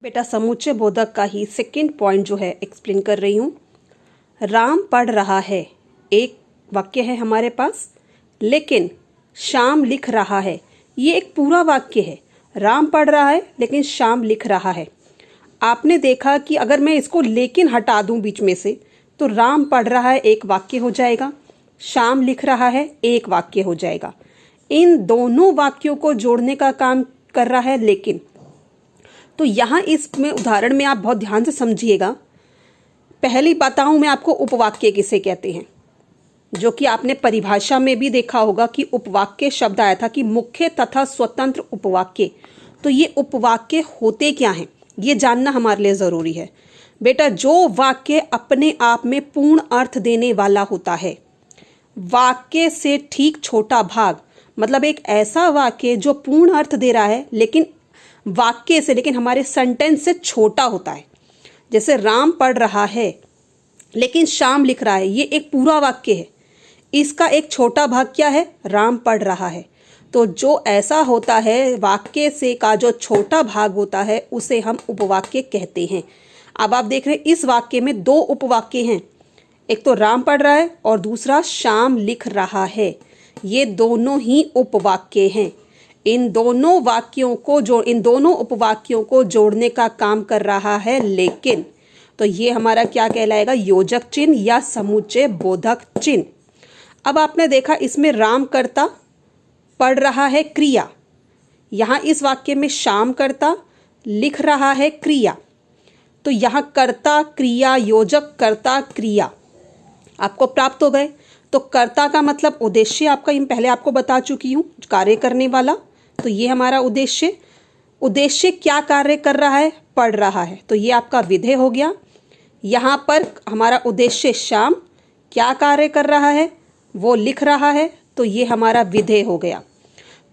बेटा समुच्चय बोधक का ही सेकंड पॉइंट जो है एक्सप्लेन कर रही हूँ। राम पढ़ रहा है, एक वाक्य है हमारे पास, लेकिन श्याम लिख रहा है, ये एक पूरा वाक्य है। राम पढ़ रहा है लेकिन श्याम लिख रहा है। आपने देखा कि अगर मैं इसको लेकिन हटा दूं बीच में से तो राम पढ़ रहा है एक वाक्य हो जाएगा, श्याम लिख रहा है एक वाक्य हो जाएगा। इन दोनों वाक्यों को जोड़ने का काम कर रहा है लेकिन। तो यहाँ इसमें उदाहरण में आप बहुत ध्यान से समझिएगा। पहली बताऊं मैं आपको उपवाक्य किसे कहते हैं, जो कि आपने परिभाषा में भी देखा होगा कि उपवाक्य शब्द आया था कि मुख्य तथा स्वतंत्र उपवाक्य। तो ये उपवाक्य होते क्या हैं ये जानना हमारे लिए ज़रूरी है। बेटा जो वाक्य अपने आप में पूर्ण अर्थ देने वाला होता है, वाक्य से ठीक छोटा भाग, मतलब एक ऐसा वाक्य जो पूर्ण अर्थ दे रहा है लेकिन वाक्य से, लेकिन हमारे सेंटेंस से छोटा होता है। जैसे राम पढ़ रहा है लेकिन श्याम लिख रहा है, ये एक पूरा वाक्य है, इसका एक छोटा भाग क्या है, राम पढ़ रहा है। तो जो ऐसा होता है वाक्य से का जो छोटा भाग होता है उसे हम उपवाक्य कहते हैं। अब आप देख रहे हैं इस वाक्य में दो उपवाक्य हैं, एक तो राम पढ़ रहा है और दूसरा श्याम लिख रहा है। ये दोनों ही उपवाक्य हैं। इन दोनों उपवाक्यों को जोड़ने का काम कर रहा है लेकिन। तो ये हमारा क्या कहलाएगा, योजक चिन्ह या समुच्चय बोधक चिन्ह। अब आपने देखा इसमें राम कर्ता, पढ़ रहा है क्रिया, यहाँ इस वाक्य में श्याम कर्ता, लिख रहा है क्रिया। तो यहाँ कर्ता क्रिया, योजक कर्ता क्रिया आपको प्राप्त हो गए। तो कर्ता का मतलब उद्देश्य आपका पहले आपको बता चुकी हूँ, कार्य करने वाला। तो ये हमारा उद्देश्य क्या कार्य कर रहा है, पढ़ रहा है, तो ये आपका विधेय हो गया। यहाँ पर हमारा उद्देश्य श्याम क्या कार्य कर रहा है, वो लिख रहा है, तो ये हमारा विधेय हो गया।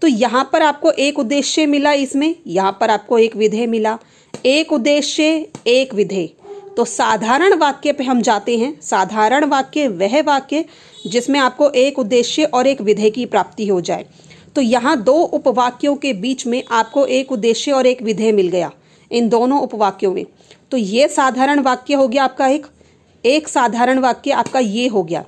तो यहाँ पर आपको एक उद्देश्य मिला, इसमें यहाँ पर आपको एक विधेय मिला। एक उद्देश्य एक विधेय। तो साधारण वाक्य पे हम जाते हैं। साधारण वाक्य वह वाक्य जिसमें आपको एक उद्देश्य और एक विधेय की प्राप्ति हो जाए। तो यहाँ दो उपवाक्यों के बीच में आपको एक उद्देश्य और एक विधेय मिल गया इन दोनों उपवाक्यों में। तो ये साधारण वाक्य हो गया आपका एक साधारण वाक्य आपका ये हो गया।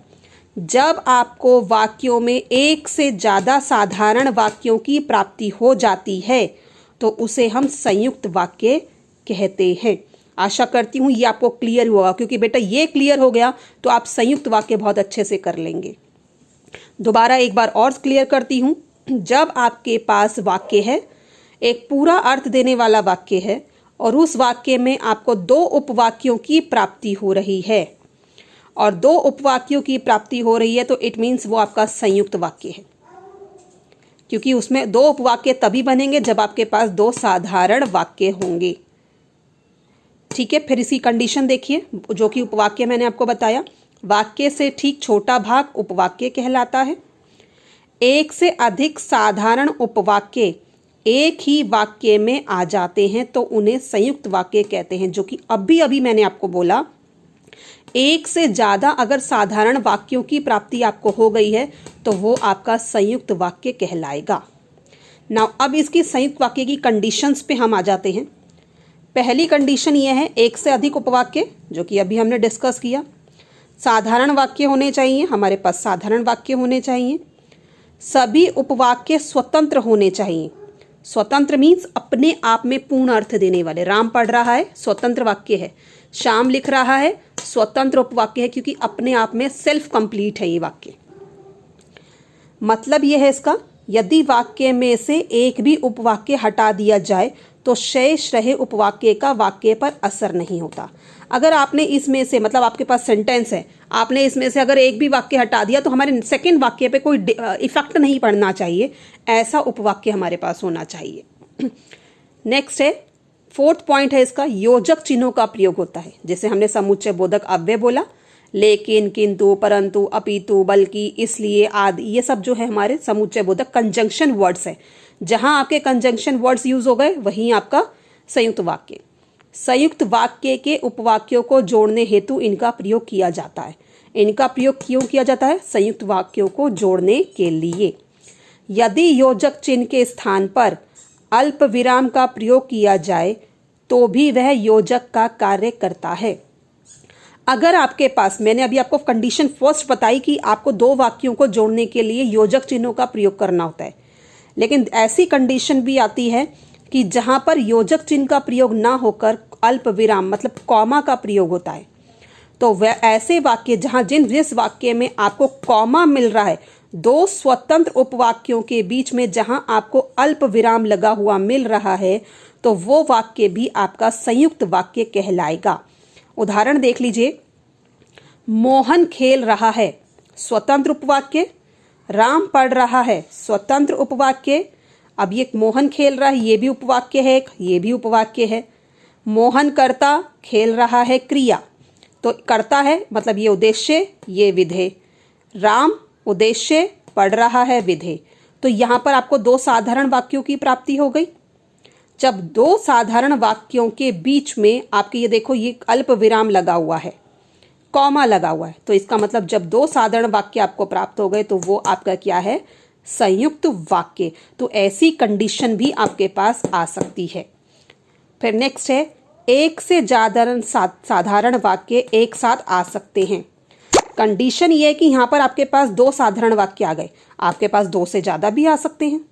जब आपको वाक्यों में एक से ज़्यादा साधारण वाक्यों की प्राप्ति हो जाती है तो उसे हम संयुक्त वाक्य कहते हैं। आशा करती हूँ ये आपको क्लियर हुआ, क्योंकि बेटा ये क्लियर हो गया तो आप संयुक्त वाक्य बहुत अच्छे से कर लेंगे। दोबारा एक बार और क्लियर करती हूँ। जब आपके पास वाक्य है, एक पूरा अर्थ देने वाला वाक्य है और उस वाक्य में आपको दो उपवाक्यों की प्राप्ति हो रही है और दो उपवाक्यों की प्राप्ति हो रही है, तो इट मीन्स वो आपका संयुक्त वाक्य है, क्योंकि उसमें दो उपवाक्य तभी बनेंगे जब आपके पास दो साधारण वाक्य होंगे। ठीक है, फिर इसी कंडीशन देखिए जो कि उपवाक्य मैंने आपको बताया। वाक्य से ठीक छोटा भाग उपवाक्य कहलाता है। एक से अधिक साधारण उपवाक्य एक ही वाक्य में आ जाते हैं तो उन्हें संयुक्त वाक्य कहते हैं, जो कि अभी मैंने आपको बोला। एक से ज़्यादा अगर साधारण वाक्यों की प्राप्ति आपको हो गई है तो वो आपका संयुक्त वाक्य कहलाएगा। नाउ अब इसकी संयुक्त वाक्य की कंडीशंस पे हम आ जाते हैं। पहली कंडीशन ये है एक से अधिक उपवाक्य, जो कि अभी हमने डिस्कस किया। साधारण वाक्य होने चाहिए, हमारे पास साधारण वाक्य होने चाहिए। सभी उपवाक्य स्वतंत्र होने चाहिए। स्वतंत्र मीन्स अपने आप में पूर्ण अर्थ देने वाले। राम पढ़ रहा है, स्वतंत्र वाक्य है। श्याम लिख रहा है, स्वतंत्र उपवाक्य है, क्योंकि अपने आप में सेल्फ कंप्लीट है ये वाक्य। मतलब ये है इसका, यदि वाक्य में से एक भी उपवाक्य हटा दिया जाए तो शेष रहे उपवाक्य का वाक्य पर असर नहीं होता। अगर आपने इसमें से, मतलब आपके पास सेंटेंस है, आपने इसमें से अगर एक भी वाक्य हटा दिया तो हमारे सेकंड वाक्य पे कोई इफेक्ट नहीं पड़ना चाहिए। ऐसा उपवाक्य हमारे पास होना चाहिए। नेक्स्ट है, फोर्थ पॉइंट है इसका, योजक चिन्हों का प्रयोग होता है। जैसे हमने समुच्चय बोधक अव्यय बोला, लेकिन, किंतु, परंतु, अपितु, बल्कि, इसलिए आदि, ये सब जो है हमारे समुच्चय बोधक कंजंक्शन वर्ड्स है। जहां आपके कंजंक्शन वर्ड्स यूज हो गए वहीं आपका संयुक्त वाक्य। संयुक्त वाक्य के उपवाक्यों को जोड़ने हेतु इनका प्रयोग किया जाता है। इनका प्रयोग क्यों किया जाता है? संयुक्त वाक्यों को जोड़ने के लिए। यदि योजक चिन्ह के स्थान पर अल्प विराम का प्रयोग किया जाए तो भी वह योजक का कार्य करता है। अगर आपके पास, मैंने अभी आपको कंडीशन फर्स्ट बताई कि आपको दो वाक्यों को जोड़ने के लिए योजक चिन्हों का प्रयोग करना होता है, लेकिन ऐसी कंडीशन भी आती है कि जहां पर योजक चिन्ह का प्रयोग ना होकर अल्प विराम मतलब कॉमा का प्रयोग होता है। तो वह ऐसे वाक्य जहां जिस वाक्य में आपको कॉमा मिल रहा है, दो स्वतंत्र उपवाक्यों के बीच में जहां आपको अल्प विराम लगा हुआ मिल रहा है, तो वो वाक्य भी आपका संयुक्त वाक्य कहलाएगा। उदाहरण देख लीजिए, मोहन खेल रहा है, स्वतंत्र उपवाक्य। राम पढ़ रहा है, स्वतंत्र उपवाक्य। अब ये मोहन खेल रहा है, ये भी उपवाक्य है, ये भी उपवाक्य है। मोहन करता, खेल रहा है क्रिया, तो करता है मतलब ये उद्देश्य, ये विधेय। राम उद्देश्य, पढ़ रहा है विधेय। तो यहां पर आपको दो साधारण वाक्यों की प्राप्ति हो गई। जब दो साधारण वाक्यों के बीच में आपके ये देखो ये अल्प विराम लगा हुआ है, कॉमा लगा हुआ है, तो इसका मतलब जब दो साधारण वाक्य आपको प्राप्त हो गए तो वो आपका क्या है, संयुक्त वाक्य। तो ऐसी कंडीशन भी आपके पास आ सकती है। फिर नेक्स्ट है, एक से ज्यादा साधारण वाक्य एक साथ आ सकते हैं। कंडीशन ये है कि यहां पर आपके पास दो साधारण वाक्य आ गए, आपके पास दो से ज्यादा भी आ सकते हैं।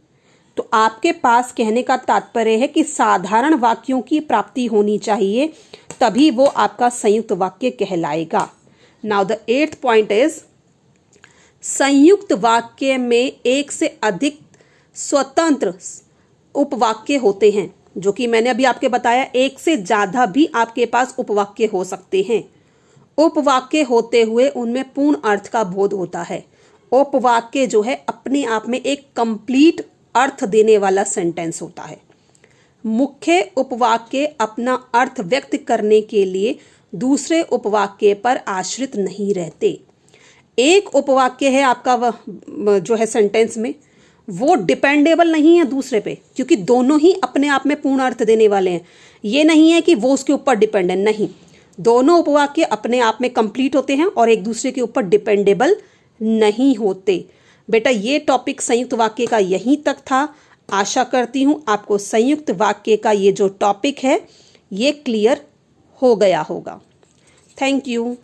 तो आपके पास कहने का तात्पर्य है कि साधारण वाक्यों की प्राप्ति होनी चाहिए, तभी वो आपका संयुक्त वाक्य कहलाएगा। Now the 8th point is, संयुक्त वाक्य में एक से अधिक स्वतंत्र उपवाक्य होते हैं, जो कि मैंने अभी आपके बताया, एक से ज्यादा भी आपके पास उपवाक्य हो सकते हैं। उपवाक्य होते हुए उनमें पूर्ण अर्थ का बोध होता है। उपवाक्य जो है अपने आप में एक कंप्लीट अर्थ देने वाला सेंटेंस होता है। मुख्य उपवाक्य अपना अर्थ व्यक्त करने के लिए दूसरे उपवाक्य पर आश्रित नहीं रहते। एक उपवाक्य है आपका जो है सेंटेंस में, वो डिपेंडेबल नहीं है दूसरे पे, क्योंकि दोनों ही अपने आप में पूर्ण अर्थ देने वाले हैं। ये नहीं है कि वो उसके ऊपर डिपेंडेंट, नहीं, दोनों उपवाक्य अपने आप में कंप्लीट होते हैं और एक दूसरे के ऊपर डिपेंडेबल नहीं होते। बेटा ये टॉपिक संयुक्त वाक्य का यहीं तक था। आशा करती हूं आपको संयुक्त वाक्य का ये जो टॉपिक है ये क्लियर हो गया होगा। Thank you.